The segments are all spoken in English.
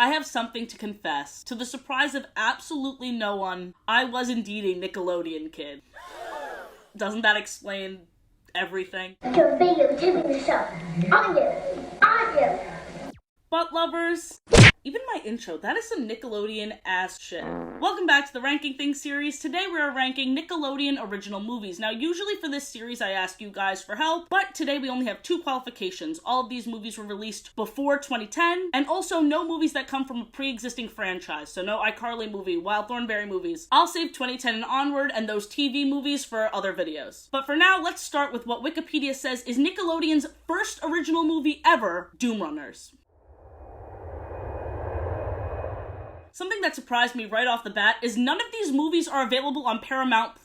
I have something to confess. To the surprise of absolutely no one, I was indeed a Nickelodeon kid. Doesn't that explain everything? Your video tipping the show. On you. Butt lovers, even my intro, that is some Nickelodeon ass shit. Welcome back to the Ranking Things series. Today we are ranking Nickelodeon original movies. Now usually for this series I ask you guys for help, but today we only have 2 qualifications. All of these movies were released before 2010, and also no movies that come from a pre-existing franchise. So no iCarly movie, Wild Thornberry movies. I'll save 2010 and onward and those TV movies for other videos. But for now, let's start with what Wikipedia says is Nickelodeon's first original movie ever, Doom Runners. Something that surprised me right off the bat is none of these movies are available on Paramount+.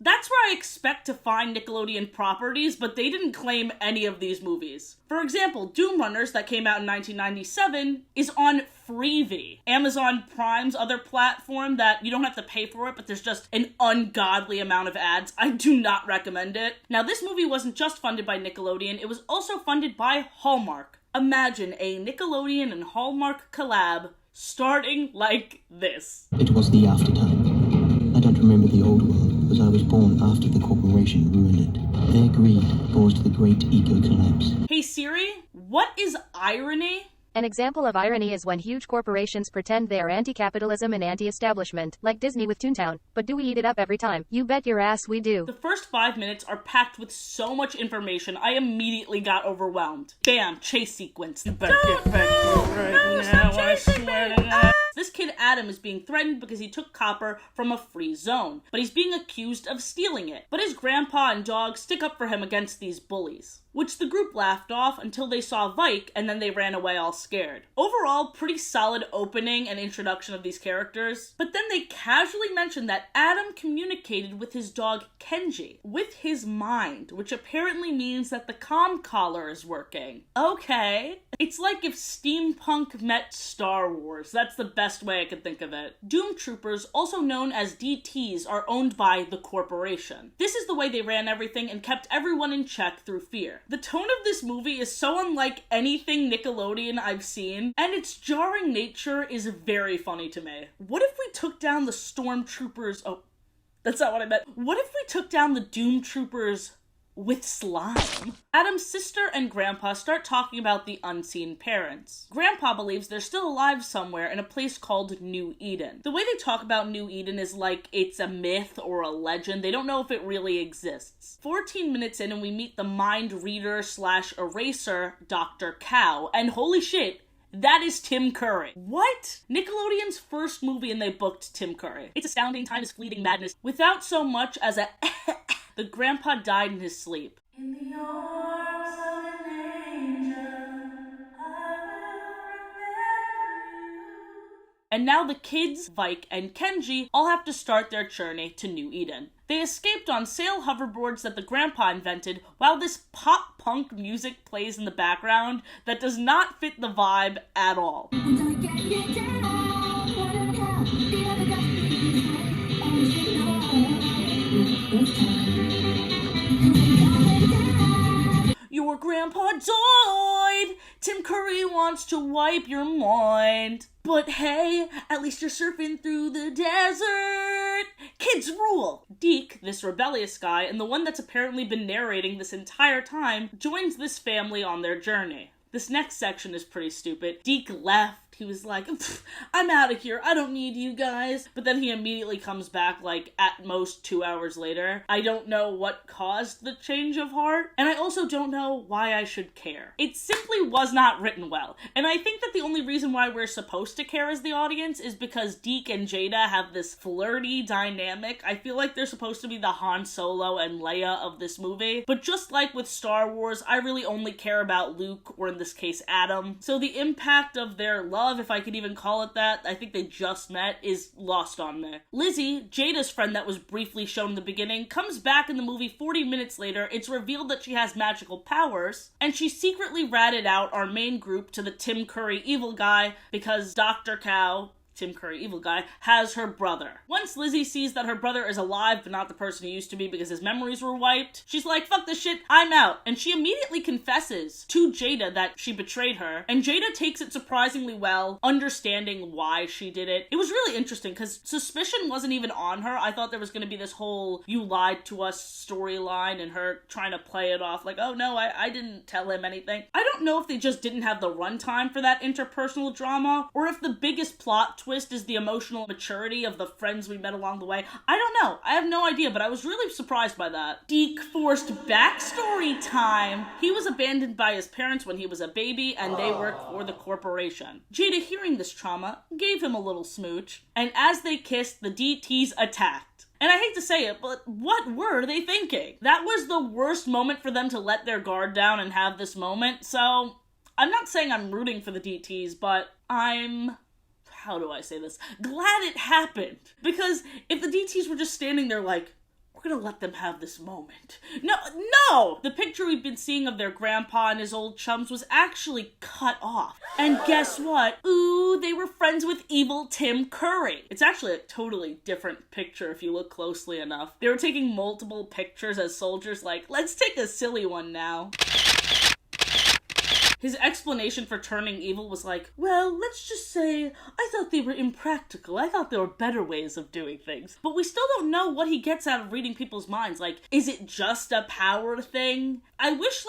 That's where I expect to find Nickelodeon properties, but they didn't claim any of these movies. For example, Doom Runners, that came out in 1997, is on Freevee, Amazon Prime's other platform that you don't have to pay for it, but there's just an ungodly amount of ads. I do not recommend it. Now, this movie wasn't just funded by Nickelodeon, it was also funded by Hallmark. Imagine a Nickelodeon and Hallmark collab starting like this. It was the aftertime. I don't remember the old world because I was born after the corporation ruined it. Their greed caused the great eco-collapse. Hey Siri, what is irony? An example of irony is when huge corporations pretend they are anti-capitalism and anti-establishment, like Disney with Toontown. But do we eat it up every time? You bet your ass we do. The first 5 minutes are packed with so much information, I immediately got overwhelmed. Bam, chase sequence. You better get back to it right now, I swear to God. This kid Adam is being threatened because he took copper from a free zone, but he's being accused of stealing it. But his grandpa and dog stick up for him against these bullies, which the group laughed off until they saw Vike, and then they ran away all scared. Overall, pretty solid opening and introduction of these characters, but then they casually mentioned that Adam communicated with his dog Kenji, with his mind, which apparently means that the comm collar is working. Okay. It's like if steampunk met Star Wars. That's the best way I could think of it. Doom Troopers, also known as DTs, are owned by the corporation. This is the way they ran everything and kept everyone in check through fear. The tone of this movie is so unlike anything Nickelodeon I've seen, and its jarring nature is very funny to me. What if we took down the Stormtroopers? Oh, that's not what I meant. What if we took down the Doom Troopers with slime? Adam's sister and Grandpa start talking about the unseen parents. Grandpa believes they're still alive somewhere in a place called New Eden. The way they talk about New Eden is like it's a myth or a legend. They don't know if it really exists. 14 minutes in and we meet the mind reader / eraser, Dr. Cow, and holy shit, that is Tim Curry. What? Nickelodeon's first movie and they booked Tim Curry. It's astounding, time is fleeting madness. Without so much as a the grandpa died in his sleep. In the arms of an angel, I will remember you. And now the kids, Vike and Kenji, all have to start their journey to New Eden. They escaped on sail hoverboards that the grandpa invented while this pop-punk music plays in the background that does not fit the vibe at all. Your grandpa died! Tim Curry wants to wipe your mind. But hey, at least you're surfing through the desert! Kids rule! Deke, this rebellious guy, and the one that's apparently been narrating this entire time, joins this family on their journey. This next section is pretty stupid. Deke left. He was like, I'm out of here. I don't need you guys. But then he immediately comes back like at most 2 hours later. I don't know what caused the change of heart. And I also don't know why I should care. It simply was not written well. And I think that the only reason why we're supposed to care as the audience is because Deke and Jada have this flirty dynamic. I feel like they're supposed to be the Han Solo and Leia of this movie. But just like with Star Wars, I really only care about Luke, or in this case, Adam. So the impact of their love, if I could even call it that, I think they just met, is lost on me. Lizzie, Jada's friend that was briefly shown in the beginning, comes back in the movie 40 minutes later. It's revealed that she has magical powers, and she secretly ratted out our main group to the Tim Curry evil guy because Dr. Cow Tim Curry, evil guy, has her brother. Once Lizzie sees that her brother is alive but not the person he used to be because his memories were wiped, she's like, fuck this shit, I'm out. And she immediately confesses to Jada that she betrayed her, and Jada takes it surprisingly well, understanding why she did it. It was really interesting because suspicion wasn't even on her. I thought there was going to be this whole you lied to us storyline and her trying to play it off like, oh no, I didn't tell him anything. I don't know if they just didn't have the runtime for that interpersonal drama, or if the biggest plot twist is the emotional maturity of the friends we met along the way. I don't know. I have no idea, but I was really surprised by that. Deke forced backstory time. He was abandoned by his parents when he was a baby, and they worked for the corporation. Jada, hearing this trauma, gave him a little smooch, and as they kissed, the DTs attacked. And I hate to say it, but what were they thinking? That was the worst moment for them to let their guard down and have this moment, so I'm not saying I'm rooting for the DTs, but how do I say this? Glad it happened. Because if the DTs were just standing there like, we're gonna let them have this moment. No! The picture we've been seeing of their grandpa and his old chums was actually cut off. And guess what? Ooh, they were friends with evil Tim Curry. It's actually a totally different picture if you look closely enough. They were taking multiple pictures as soldiers like, let's take a silly one now. His explanation for turning evil was like, well, let's just say, I thought they were impractical. I thought there were better ways of doing things. But we still don't know what he gets out of reading people's minds. Like, is it just a power thing? I wish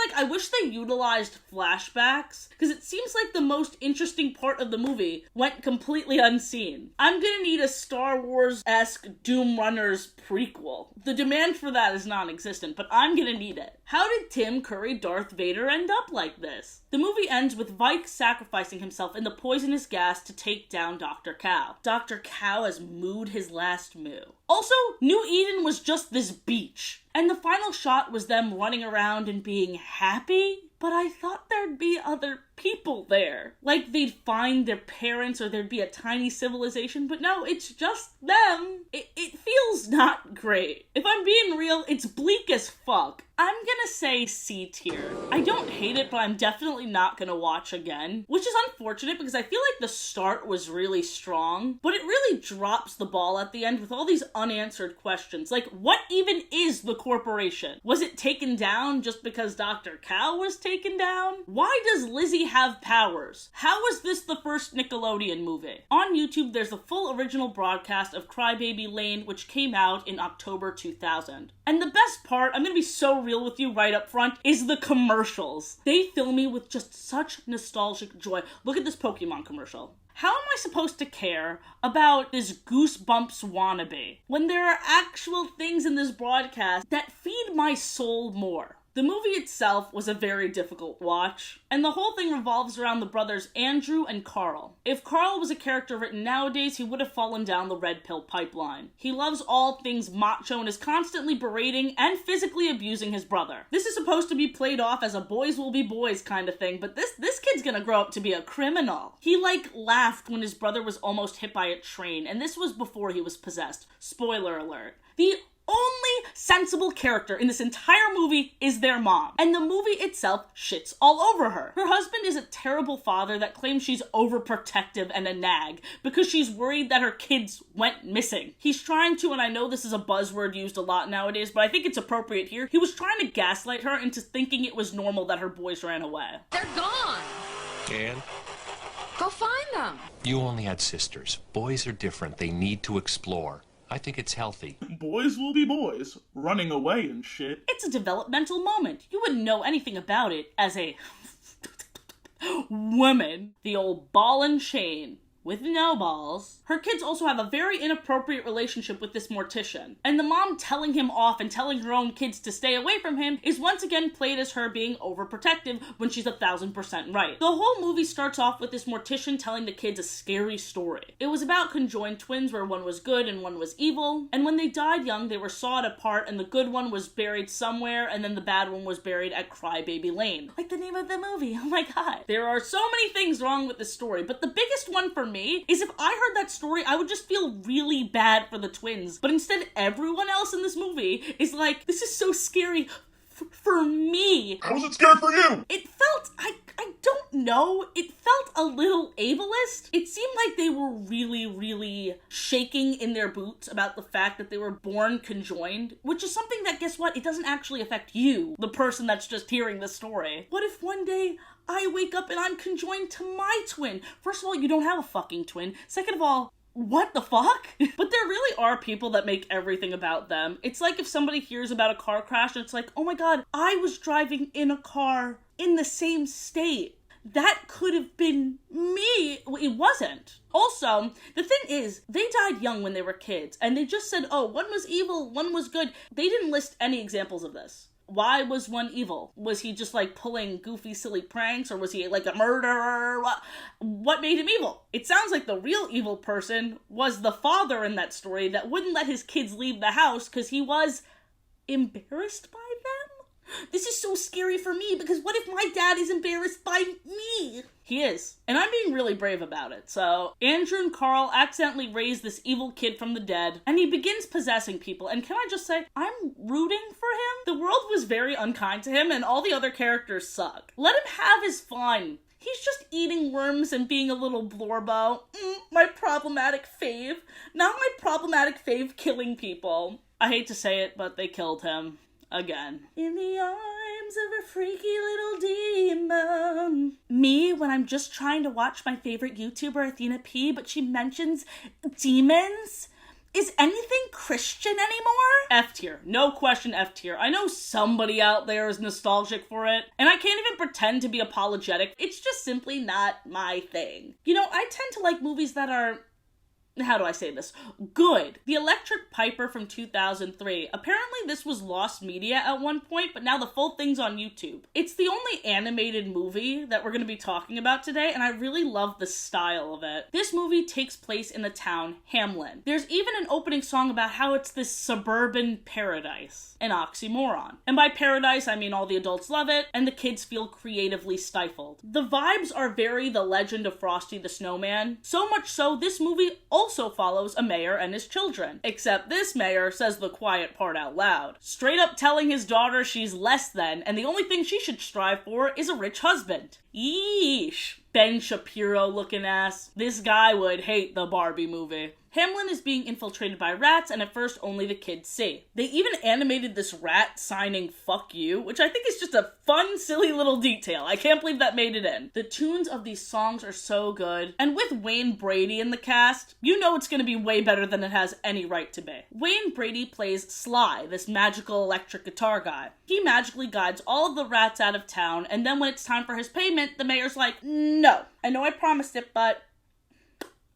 they utilized flashbacks, because it seems like the most interesting part of the movie went completely unseen. I'm gonna need a Star Wars-esque Doom Runners prequel. The demand for that is non-existent, but I'm gonna need it. How did Tim Curry Darth Vader end up like this? The movie ends with Vike sacrificing himself in the poisonous gas to take down Dr. Cow. Dr. Cow has mooed his last moo. Also, New Eden was just this beach. And the final shot was them running around and being happy, but I thought there'd be other people there. Like they'd find their parents or there'd be a tiny civilization, but no, it's just them. It feels not great. If I'm being real, it's bleak as fuck. I'm gonna say C tier. I don't hate it, but I'm definitely not gonna watch again, which is unfortunate because I feel like the start was really strong, but it really drops the ball at the end with all these unanswered questions. Like, what even is the corporation? Was it taken down just because Dr. Cow was taken down? Why does Lizzie have powers? How was this the first Nickelodeon movie? On YouTube, there's a full original broadcast of Crybaby Lane, which came out in October 2000. And the best part, I'm gonna be so real with you right up front, is the commercials. They fill me with just such nostalgic joy. Look at this Pokemon commercial. How am I supposed to care about this Goosebumps wannabe when there are actual things in this broadcast that feed my soul more? The movie itself was a very difficult watch, and the whole thing revolves around the brothers Andrew and Carl. If Carl was a character written nowadays, he would have fallen down the red pill pipeline. He loves all things macho and is constantly berating and physically abusing his brother. This is supposed to be played off as a boys will be boys kind of thing, but this kid's gonna grow up to be a criminal. He laughed when his brother was almost hit by a train, and this was before he was possessed. Spoiler alert. The only sensible character in this entire movie is their mom, and the movie itself shits all over her. Her husband is a terrible father that claims she's overprotective and a nag because she's worried that her kids went missing. He's trying to, and I know this is a buzzword used a lot nowadays, but I think it's appropriate here, he was trying to gaslight her into thinking it was normal that her boys ran away. They're gone! And? Go find them! You only had sisters. Boys are different. They need to explore. I think it's healthy. Boys will be boys, running away and shit. It's a developmental moment. You wouldn't know anything about it as a woman. The old ball and chain. With no balls. Her kids also have a very inappropriate relationship with this mortician, and the mom telling him off and telling her own kids to stay away from him is once again played as her being overprotective when she's 1000% right. The whole movie starts off with this mortician telling the kids a scary story. It was about conjoined twins where one was good and one was evil, and when they died young they were sawed apart and the good one was buried somewhere and then the bad one was buried at Crybaby Lane. Like the name of the movie, oh my god. There are so many things wrong with this story, but the biggest one for me is if I heard that story, I would just feel really bad for the twins. But instead, everyone else in this movie is like, this is so scary. for me. How was it scary for you? It felt, I don't know, it felt a little ableist. It seemed like they were really shaking in their boots about the fact that they were born conjoined, which is something that, guess what, it doesn't actually affect you, the person that's just hearing the story. What if one day I wake up and I'm conjoined to my twin? First of all, you don't have a fucking twin. Second of all, what the fuck? But there really are people that make everything about them. It's like if somebody hears about a car crash and it's like, oh my god, I was driving in a car in the same state. That could have been me. It wasn't. Also, the thing is, they died young when they were kids, and they just said, oh, one was evil, one was good. They didn't list any examples of this. Why was one evil? Was he just like pulling goofy, silly pranks, or was he like a murderer? What made him evil? It sounds like the real evil person was the father in that story that wouldn't let his kids leave the house because he was embarrassed by them? This is so scary for me because what if my dad is embarrassed by me? He is. And I'm being really brave about it. So, Andrew and Carl accidentally raise this evil kid from the dead, and he begins possessing people. And can I just say, I'm rooting for him? The world was very unkind to him, and all the other characters suck. Let him have his fun. He's just eating worms and being a little blorbo. My problematic fave. Now my problematic fave killing people. I hate to say it, but they killed him. Again. In the arms of a freaky little demon. Me, when I'm just trying to watch my favorite YouTuber, Athena P, but she mentions demons? Is anything Christian anymore? F tier. No question F tier. I know somebody out there is nostalgic for it, and I can't even pretend to be apologetic. It's just simply not my thing. You know, I tend to like movies that are, how do I say this? Good. The Electric Piper from 2003. Apparently this was lost media at one point, but now the full thing's on YouTube. It's the only animated movie that we're going to be talking about today, and I really love the style of it. This movie takes place in the town Hamlin. There's even an opening song about how it's this suburban paradise. An oxymoron. And by paradise, I mean all the adults love it, and the kids feel creatively stifled. The vibes are very The Legend of Frosty the Snowman. So much so, this movie also follows a mayor and his children. Except this mayor says the quiet part out loud. Straight up telling his daughter she's less than, and the only thing she should strive for is a rich husband. Yeesh. Ben Shapiro looking ass. This guy would hate the Barbie movie. Hamlin is being infiltrated by rats, and at first only the kids see. They even animated this rat signing "fuck you," which I think is just a fun, silly little detail. I can't believe that made it in. The tunes of these songs are so good, and with Wayne Brady in the cast, you know it's going to be way better than it has any right to be. Wayne Brady plays Sly, this magical electric guitar guy. He magically guides all of the rats out of town, and then when it's time for his payment, the mayor's like, no, I know I promised it, but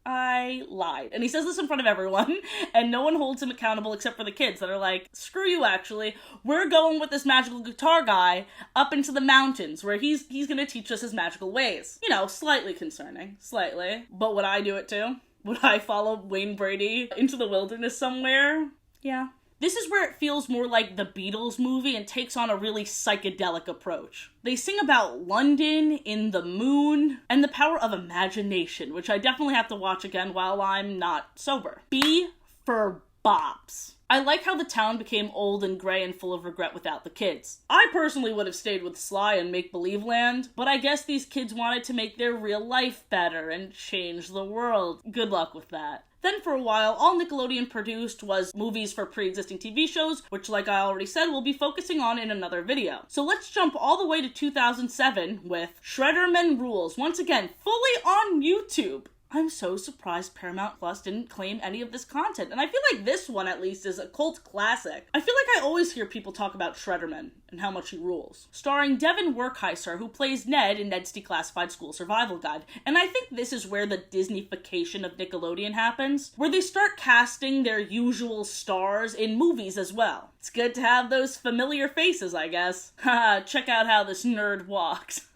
I lied. And he says this in front of everyone, and no one holds him accountable except for the kids that are like, screw you actually, we're going with this magical guitar guy up into the mountains where he's gonna teach us his magical ways. You know, slightly concerning. Slightly. But would I do it too? Would I follow Wayne Brady into the wilderness somewhere? Yeah. This is where it feels more like the Beatles movie and takes on a really psychedelic approach. They sing about London, in the moon, and the power of imagination, which I definitely have to watch again while I'm not sober. B for Bops. I like how the town became old and gray and full of regret without the kids. I personally would have stayed with Sly and Make-Believe Land, but I guess these kids wanted to make their real life better and change the world. Good luck with that. Then for a while, all Nickelodeon produced was movies for pre-existing TV shows, which like I already said, we'll be focusing on in another video. So let's jump all the way to 2007 with Shredderman Rules, once again, fully on YouTube. I'm so surprised Paramount Plus didn't claim any of this content, and I feel like this one at least is a cult classic. I feel like I always hear people talk about Shredderman and how much he rules. Starring Devin Werkheiser, who plays Ned in Ned's Declassified School Survival Guide, and I think this is where the Disneyfication of Nickelodeon happens, where they start casting their usual stars in movies as well. It's good to have those familiar faces, I guess. Haha, check out how this nerd walks.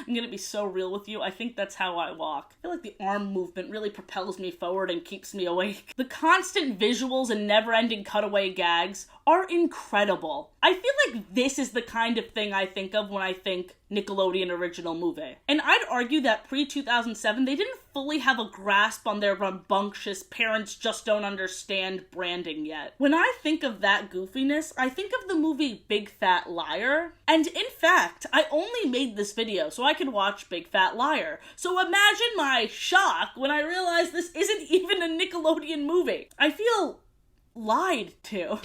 I'm gonna be so real with you, I think that's how I walk. I feel like the arm movement really propels me forward and keeps me awake. The constant visuals and never-ending cutaway gags are incredible. I feel like this is the kind of thing I think of when I think Nickelodeon original movie. And I'd argue that pre-2007, they didn't fully have a grasp on their rambunctious parents just don't understand branding yet. When I think of that goofiness, I think of the movie Big Fat Liar. And in fact, I only made this video so I could watch Big Fat Liar. So imagine my shock when I realized this isn't even a Nickelodeon movie. I feel lied to.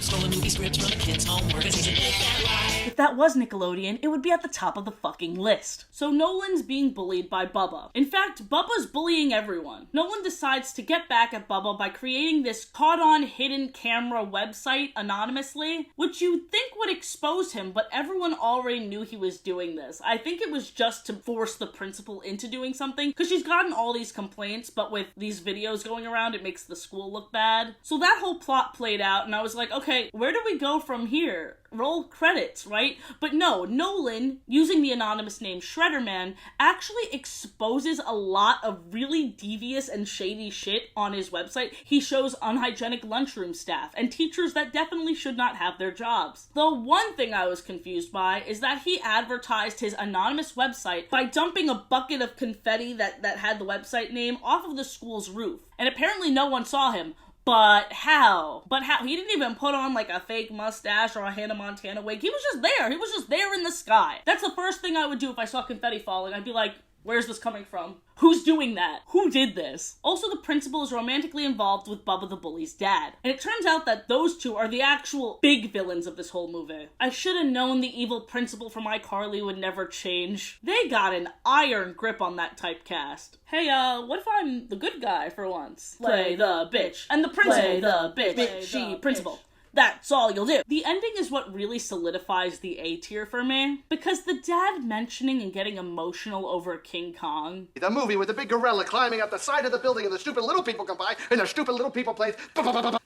If that was Nickelodeon, it would be at the top of the fucking list. So Nolan's being bullied by Bubba. In fact, Bubba's bullying everyone. Nolan decides to get back at Bubba by creating this caught-on hidden camera website anonymously, which you'd think would expose him, but everyone already knew he was doing this. I think it was just to force the principal into doing something, because she's gotten all these complaints, but with these videos going around, it makes the school look bad. So that whole plot played out, and I was like, okay, where do we go from here? Roll credits, right? But no, Nolan, using the anonymous name Shredderman, actually exposes a lot of really devious and shady shit on his website. He shows unhygienic lunchroom staff and teachers that definitely should not have their jobs. The one thing I was confused by is that he advertised his anonymous website by dumping a bucket of confetti that had the website name off of the school's roof. And apparently no one saw him. But how? He didn't even put on like a fake mustache or a Hannah Montana wig. He was just there. He was just there in the sky. That's the first thing I would do if I saw confetti falling. I'd be like, where's this coming from? Who's doing that? Who did this? Also, the principal is romantically involved with Bubba the Bully's dad. And it turns out that those two are the actual big villains of this whole movie. I should have known the evil principal from iCarly would never change. They got an iron grip on that typecast. Hey, what if I'm the good guy for once? Play the bitch. And the principal. Play the bitch. Bitchy principal. That's all you'll do. The ending is what really solidifies the A tier for me, because the dad mentioning and getting emotional over King Kong. The movie with the big gorilla climbing up the side of the building and the stupid little people come by and the stupid little people play.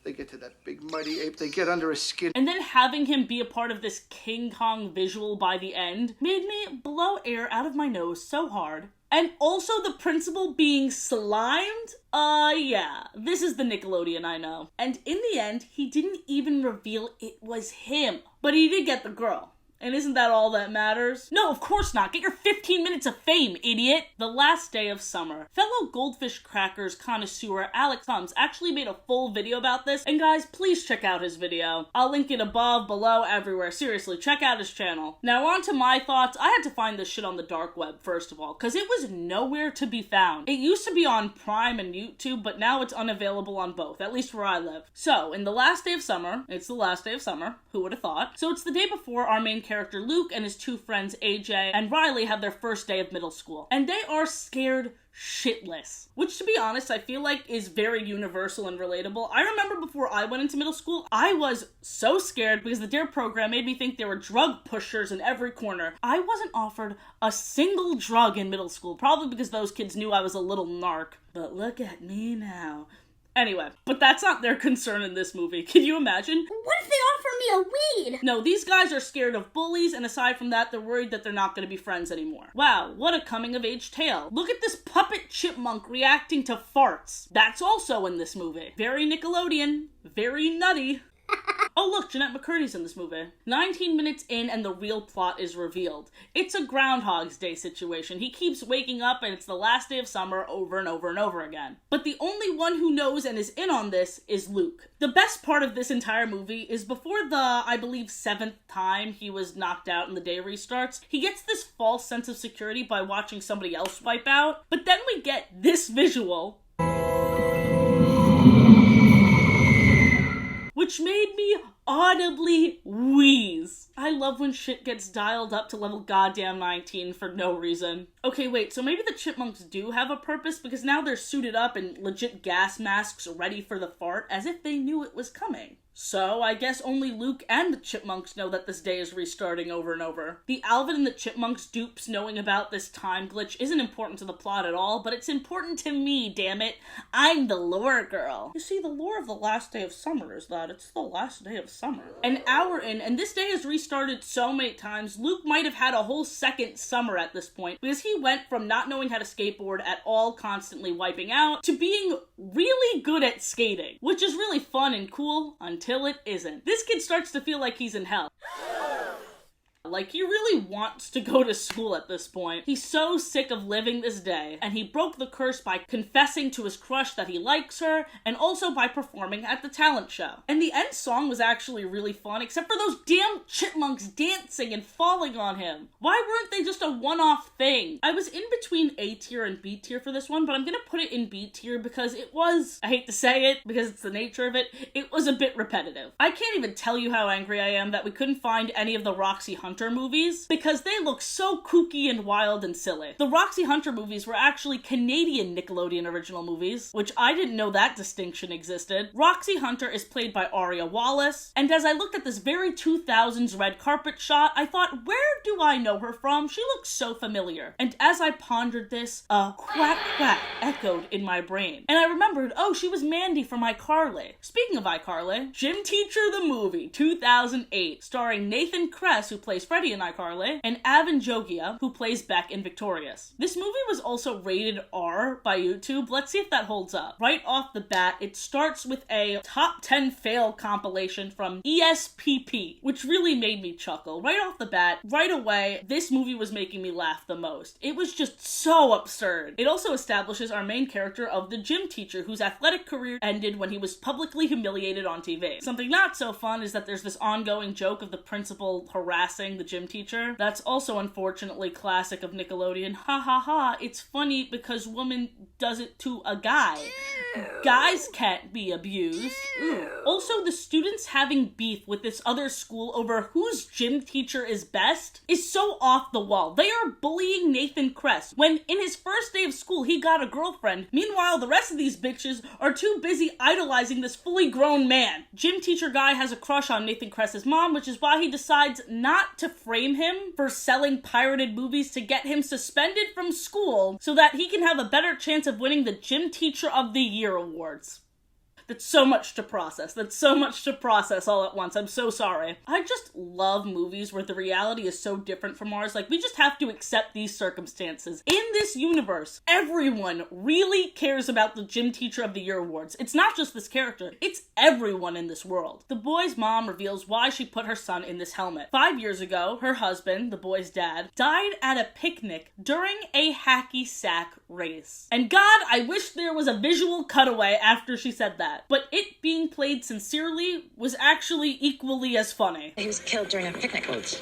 They get to that big mighty ape, they get under his skin. And then having him be a part of this King Kong visual by the end made me blow air out of my nose so hard. And also the principal being slimed? Yeah, this is the Nickelodeon I know. And in the end, he didn't even reveal it was him. But he did get the girl. And isn't that all that matters? No, of course not. Get your 15 minutes of fame, idiot! The last day of summer. Fellow Goldfish Crackers connoisseur Alex Thumbs actually made a full video about this, and guys, please check out his video. I'll link it above, below, everywhere. Seriously, check out his channel. Now on to my thoughts. I had to find this shit on the dark web, first of all, because it was nowhere to be found. It used to be on Prime and YouTube, but now it's unavailable on both, at least where I live. So, in the last day of summer, it's the last day of summer, who would have thought? So it's the day before our main character Luke and his two friends AJ and Riley have their first day of middle school. And they are scared shitless. Which, to be honest, I feel like is very universal and relatable. I remember before I went into middle school, I was so scared because the DARE program made me think there were drug pushers in every corner. I wasn't offered a single drug in middle school, probably because those kids knew I was a little narc. But look at me now. Anyway, but that's not their concern in this movie. Can you imagine? What if they offer me a weed? No, these guys are scared of bullies, and aside from that, they're worried that they're not going to be friends anymore. Wow, what a coming-of-age tale. Look at this puppet chipmunk reacting to farts. That's also in this movie. Very Nickelodeon. Very nutty. Oh look, Jeanette McCurdy's in this movie. 19 minutes in and the real plot is revealed. It's a Groundhog's Day situation. He keeps waking up and it's the last day of summer over and over and over again. But the only one who knows and is in on this is Luke. The best part of this entire movie is before the, I believe, 7th time he was knocked out and the day restarts, he gets this false sense of security by watching somebody else wipe out. But then we get this visual, which made me audibly wheeze. I love when shit gets dialed up to level goddamn 19 for no reason. Okay, wait, so maybe the chipmunks do have a purpose because now they're suited up in legit gas masks ready for the fart as if they knew it was coming. So, I guess only Luke and the chipmunks know that this day is restarting over and over. The Alvin and the Chipmunks dupes knowing about this time glitch isn't important to the plot at all, but it's important to me, damn it. I'm the lore girl. You see, the lore of the last day of summer is that it's the last day of summer. An hour in, and this day has restarted so many times, Luke might have had a whole second summer at this point, because he went from not knowing how to skateboard at all, constantly wiping out, to being really good at skating, which is really fun and cool until it isn't. This kid starts to feel like he's in hell. Like, he really wants to go to school at this point. He's so sick of living this day, and he broke the curse by confessing to his crush that he likes her, and also by performing at the talent show. And the end song was actually really fun, except for those damn chipmunks dancing and falling on him. Why weren't they just a one-off thing? I was in between A tier and B tier for this one, but I'm gonna put it in B tier because it was, I hate to say it, because it's the nature of it, it was a bit repetitive. I can't even tell you how angry I am that we couldn't find any of the Roxy Hunter movies, because they look so kooky and wild and silly. The Roxy Hunter movies were actually Canadian Nickelodeon original movies, which I didn't know that distinction existed. Roxy Hunter is played by Aria Wallace, and as I looked at this very 2000s red carpet shot, I thought, where do I know her from? She looks so familiar. And as I pondered this, a quack quack echoed in my brain. And I remembered, oh, she was Mandy from iCarly. Speaking of iCarly, Gym Teacher the Movie, 2008, starring Nathan Kress, who plays Freddy in iCarly, and Avin Jogia, who plays Beck in Victorious. This movie was also rated R by YouTube. Let's see if that holds up. Right off the bat, it starts with a top 10 fail compilation from ESPP, which really made me chuckle. Right off the bat, right away, this movie was making me laugh the most. It was just so absurd. It also establishes our main character of the gym teacher, whose athletic career ended when he was publicly humiliated on TV. Something not so fun is that there's this ongoing joke of the principal harassing the gym teacher. That's also unfortunately classic of Nickelodeon. Ha ha ha, it's funny because woman does it to a guy. Guys can't be abused. Also, the students having beef with this other school over whose gym teacher is best is so off the wall. They are bullying Nathan Kress when in his first day of school he got a girlfriend. Meanwhile, the rest of these bitches are too busy idolizing this fully grown man. Gym teacher guy has a crush on Nathan Kress's mom, which is why he decides not to frame him for selling pirated movies to get him suspended from school so that he can have a better chance of winning the Gym Teacher of the Year awards. That's so much to process. That's so much to process all at once. I'm so sorry. I just love movies where the reality is so different from ours. Like, we just have to accept these circumstances. In this universe, everyone really cares about the Gym Teacher of the Year awards. It's not just this character. It's everyone in this world. The boy's mom reveals why she put her son in this helmet. 5 years ago, her husband, the boy's dad, died at a picnic during a hacky sack race. And God, I wish there was a visual cutaway after she said that. But it being played sincerely was actually equally as funny. He was killed during a picnic. Oh, it's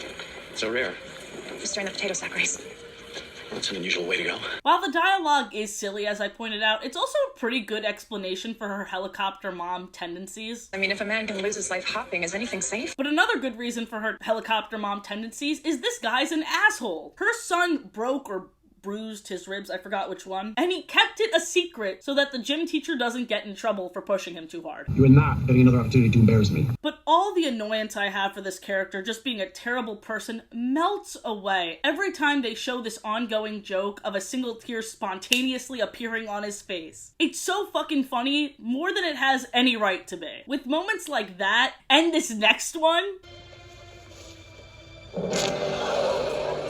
so rare. Just during the potato sack race. That's an unusual way to go. While the dialogue is silly, as I pointed out, it's also a pretty good explanation for her helicopter mom tendencies. I mean, if a man can lose his life hopping, is anything safe? But another good reason for her helicopter mom tendencies is this guy's an asshole. Her son broke or bruised his ribs, I forgot which one, and he kept it a secret so that the gym teacher doesn't get in trouble for pushing him too hard. You are not getting another opportunity to embarrass me. But all the annoyance I have for this character just being a terrible person melts away every time they show this ongoing joke of a single tear spontaneously appearing on his face. It's so fucking funny, more than it has any right to be. With moments like that, and this next one,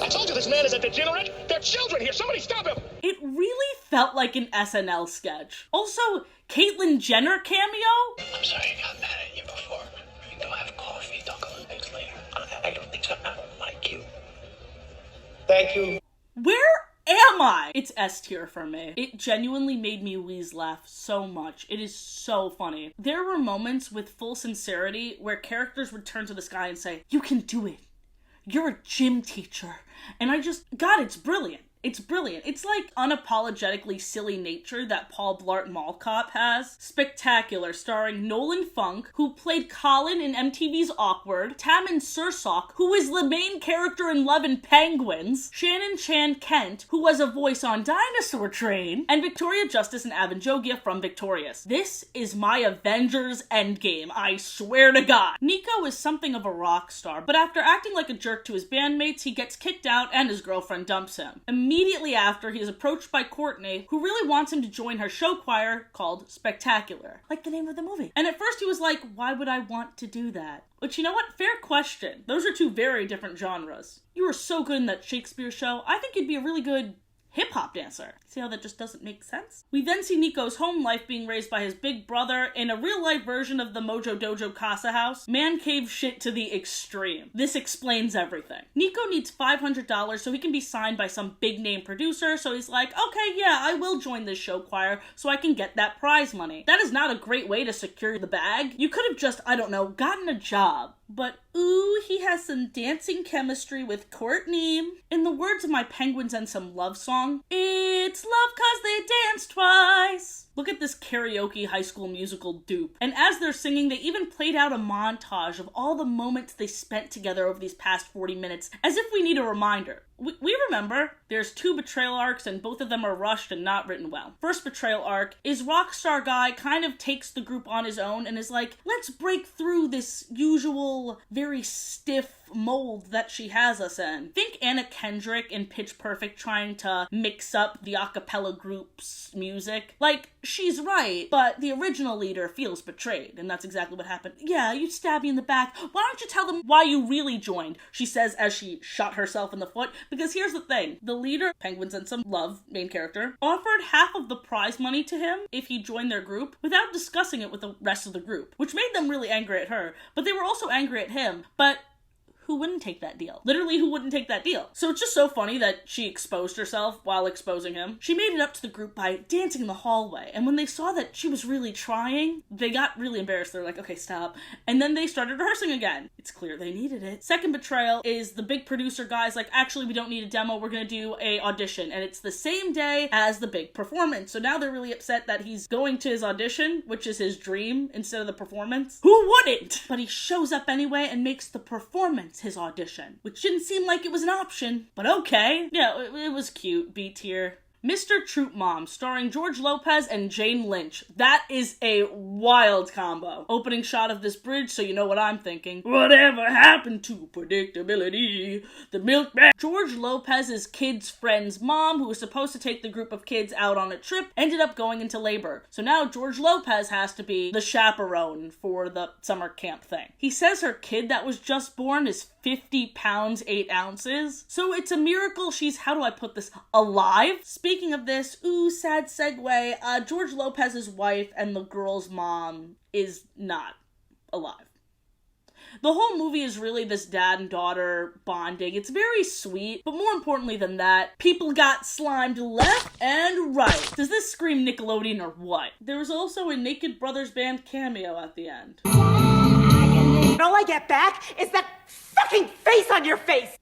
I told you this man is a degenerate. There are children here. Somebody stop him. It really felt like an SNL sketch. Also, Caitlyn Jenner cameo? I'm sorry I got mad at you before. We can go have coffee, talk a little bit later. I don't think so. I don't like you. Thank you. Where am I? It's S tier for me. It genuinely made me wheeze laugh so much. It is so funny. There were moments with full sincerity where characters would turn to this guy and say, "You can do it. You're a gym teacher." And God, it's brilliant. It's brilliant. It's like unapologetically silly nature that Paul Blart Mall Cop has. Spectacular, starring Nolan Funk, who played Colin in MTV's Awkward, Tammin Sursok, who is the main character in Love and Penguins, Shannon Chan Kent, who was a voice on Dinosaur Train, and Victoria Justice and Avin Jogia from Victorious. This is my Avengers Endgame, I swear to God. Nico is something of a rock star, but after acting like a jerk to his bandmates, he gets kicked out and his girlfriend dumps him. Immediately after, he is approached by Courtney, who really wants him to join her show choir called Spectacular, like the name of the movie. And at first he was like, why would I want to do that? But you know what? Fair question. Those are two very different genres. You were so good in that Shakespeare show. I think you'd be a really good hip-hop dancer. See how that just doesn't make sense? We then see Nico's home life being raised by his big brother in a real-life version of the Mojo Dojo Casa house. Man cave shit to the extreme. This explains everything. Nico needs $500 so he can be signed by some big-name producer, so he's like, okay, yeah, I will join this show choir so I can get that prize money. That is not a great way to secure the bag. You could have just, I don't know, gotten a job. But ooh, he has some dancing chemistry with Courtney. In the words of my Penguins and Some Love song, it's love 'cause they dance twice. Look at this karaoke High School Musical dupe. And as they're singing, they even played out a montage of all the moments they spent together over these past 40 minutes, as if we need a reminder. We remember. There's 2 betrayal arcs, and both of them are rushed and not written well. First betrayal arc is Rockstar Guy kind of takes the group on his own and is like, let's break through this usual, very stiff mold that she has us in. Think Anna Kendrick in Pitch Perfect trying to mix up the a cappella group's music. Like, she's right, but the original leader feels betrayed, and that's exactly what happened. Yeah, you stabbed me in the back. Why don't you tell them why you really joined? She says as she shot herself in the foot. Because here's the thing. The leader, Penguins and Some Love, main character, offered half of the prize money to him if he joined their group without discussing it with the rest of the group, which made them really angry at her, but they were also angry at him. But who wouldn't take that deal? Literally, who wouldn't take that deal? So it's just so funny that she exposed herself while exposing him. She made it up to the group by dancing in the hallway, and when they saw that she was really trying, they got really embarrassed. They're like, okay, stop. And then they started rehearsing again. It's clear they needed it. Second betrayal is the big producer guy's like, actually, we don't need a demo, we're gonna do a audition, and it's the same day as the big performance. So now they're really upset that he's going to his audition, which is his dream, instead of the performance. Who wouldn't? But he shows up anyway and makes the performance his audition, which didn't seem like it was an option, but okay. Yeah, it was cute, B tier. Mr. Troop Mom, starring George Lopez and Jane Lynch. That is a wild combo. Opening shot of this bridge, so you know what I'm thinking. Whatever happened to predictability? The milkman. George Lopez's kid's friend's mom, who was supposed to take the group of kids out on a trip, ended up going into labor. So now George Lopez has to be the chaperone for the summer camp thing. He says her kid that was just born is 50 pounds, 8 ounces. So it's a miracle she's, how do I put this, alive? Speaking of this, ooh, sad segue, George Lopez's wife and the girl's mom is not alive. The whole movie is really this dad and daughter bonding. It's very sweet, but more importantly than that, people got slimed left and right. Does this scream Nickelodeon or what? There was also a Naked Brothers Band cameo at the end. All I get back is that fucking face on your face!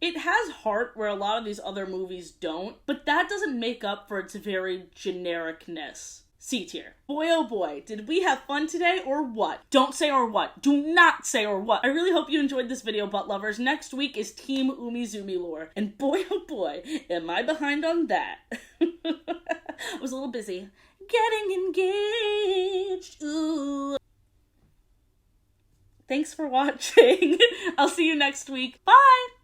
It has heart where a lot of these other movies don't, but that doesn't make up for its very genericness. C tier. Boy oh boy, did we have fun today or what? Don't say or what. Do not say or what. I really hope you enjoyed this video, butt lovers. Next week is Team Umizoomi lore, and boy oh boy, am I behind on that. I was a little busy getting engaged. Ooh. Thanks for watching. I'll see you next week. Bye!